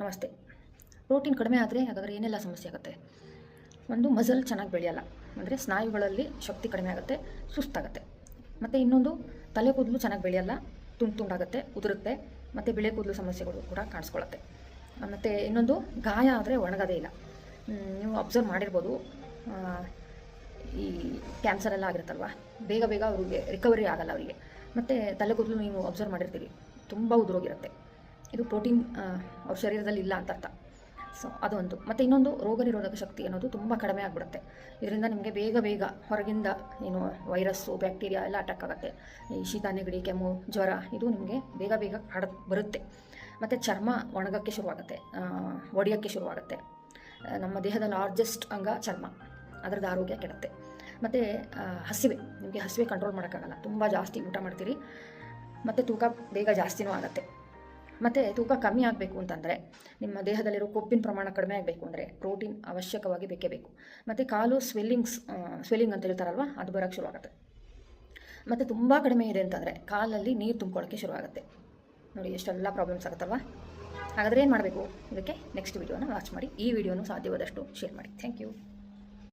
ನಮಸ್ತೆ. ಪ್ರೋಟೀನ್ ಕಡಿಮೆ ಆದರೆ ಹಾಗಾದರೆ ಏನೆಲ್ಲ ಸಮಸ್ಯೆ ಆಗುತ್ತೆ? ಒಂದು ಮಸಲ್ ಚೆನ್ನಾಗಿ ಬೆಳೆಯಲ್ಲ, ಅಂದರೆ ಸ್ನಾಯುಗಳಲ್ಲಿ ಶಕ್ತಿ ಕಡಿಮೆ ಆಗುತ್ತೆ, ಸುಸ್ತಾಗುತ್ತೆ. ಮತ್ತು ಇನ್ನೊಂದು ತಲೆ ಕೂದಲು ಚೆನ್ನಾಗಿ ಬೆಳೆಯಲ್ಲ, ತುಂಡಾಗುತ್ತೆ, ಉದುರುತ್ತೆ, ಮತ್ತು ಬಿಳೆ ಕೂದಲು ಸಮಸ್ಯೆಗಳು ಕೂಡ ಕಾಣಿಸ್ಕೊಳ್ಳುತ್ತೆ. ಮತ್ತು ಇನ್ನೊಂದು ಗಾಯ ಆದರೆ ಒಣಗೋದೇ ಇಲ್ಲ. ನೀವು ಅಬ್ಸರ್ವ್ ಮಾಡಿರ್ಬೋದು, ಈ ಕ್ಯಾನ್ಸರ್ ಎಲ್ಲ ಆಗಿರುತ್ತಲ್ವ, ಬೇಗ ಬೇಗ ಅವ್ರಿಗೆ ರಿಕವರಿ ಆಗಲ್ಲ ಅವರಿಗೆ. ಮತ್ತು ತಲೆ ಕೂದಲು ನೀವು ಅಬ್ಸರ್ವ್ ಮಾಡಿರ್ತೀರಿ, ತುಂಬ ಉದುರೋಗಿರುತ್ತೆ. ಇದು ಪ್ರೋಟೀನ್ ಅವ್ರ ಶರೀರದಲ್ಲಿ ಇಲ್ಲ ಅಂತ ಅರ್ಥ. ಸೊ ಅದೊಂದು. ಮತ್ತು ಇನ್ನೊಂದು ರೋಗ ನಿರೋಧಕ ಶಕ್ತಿ ಅನ್ನೋದು ತುಂಬ ಕಡಿಮೆ ಆಗಿಬಿಡುತ್ತೆ. ಇದರಿಂದ ನಿಮಗೆ ಬೇಗ ಬೇಗ ಹೊರಗಿಂದ ಏನು ವೈರಸ್ಸು, ಬ್ಯಾಕ್ಟೀರಿಯಾ ಎಲ್ಲ ಅಟ್ಯಾಕ್ ಆಗುತ್ತೆ. ಈ ಶೀತ, ನೆಗಡಿ, ಕೆಮ್ಮು, ಜ್ವರ ಇದು ನಿಮಗೆ ಬೇಗ ಬೇಗ ಬರುತ್ತೆ. ಮತ್ತು ಚರ್ಮ ಒಣಗೋಕ್ಕೆ ಶುರುವಾಗುತ್ತೆ, ಒಡೆಯೋಕ್ಕೆ ಶುರುವಾಗುತ್ತೆ. ನಮ್ಮ ದೇಹದ ಲಾರ್ಜೆಸ್ಟ್ ಅಂಗ ಚರ್ಮ, ಅದರದ್ದು ಆರೋಗ್ಯ ಕೆಡುತ್ತೆ. ಮತ್ತು ಹಸಿವೆ, ನಿಮಗೆ ಹಸಿವೆ ಕಂಟ್ರೋಲ್ ಮಾಡೋಕ್ಕಾಗಲ್ಲ, ತುಂಬ ಜಾಸ್ತಿ ಊಟ ಮಾಡ್ತೀರಿ. ಮತ್ತು ತೂಕ ಬೇಗ ಜಾಸ್ತಿನೂ ಆಗುತ್ತೆ. ಮತ್ತು ತೂಕ ಕಮ್ಮಿ ಆಗಬೇಕು ಅಂತಂದರೆ, ನಿಮ್ಮ ದೇಹದಲ್ಲಿರೋ ಕೊಬ್ಬಿನ ಪ್ರಮಾಣ ಕಡಿಮೆ ಆಗಬೇಕು ಅಂದರೆ ಪ್ರೋಟೀನ್ ಅವಶ್ಯಕವಾಗಿ ಬೇಕೇ ಬೇಕು. ಮತ್ತು ಕಾಲು ಸ್ವೆಲ್ಲಿಂಗ್ ಅಂತ ಹೇಳ್ತಾರಲ್ವ, ಅದು ಬರೋಕ್ಕೆ ಶುರುವಾಗುತ್ತೆ. ಮತ್ತು ತುಂಬ ಕಡಿಮೆ ಇದೆ ಅಂತಂದರೆ ಕಾಲಲ್ಲಿ ನೀರು ತುಂಬ್ಕೊಳ್ಳೋಕ್ಕೆ ಶುರುವಾಗುತ್ತೆ. ನೋಡಿ ಎಷ್ಟೆಲ್ಲ ಪ್ರಾಬ್ಲಮ್ಸ್ ಆಗುತ್ತಲ್ವ. ಹಾಗಾದರೆ ಏನು ಮಾಡಬೇಕು? ಇದಕ್ಕೆ ನೆಕ್ಸ್ಟ್ ವೀಡಿಯೋನ ವಾಚ್ ಮಾಡಿ. ಈ ವಿಡಿಯೋನು ಸಾಧ್ಯವಾದಷ್ಟು ಶೇರ್ ಮಾಡಿ. Thank you.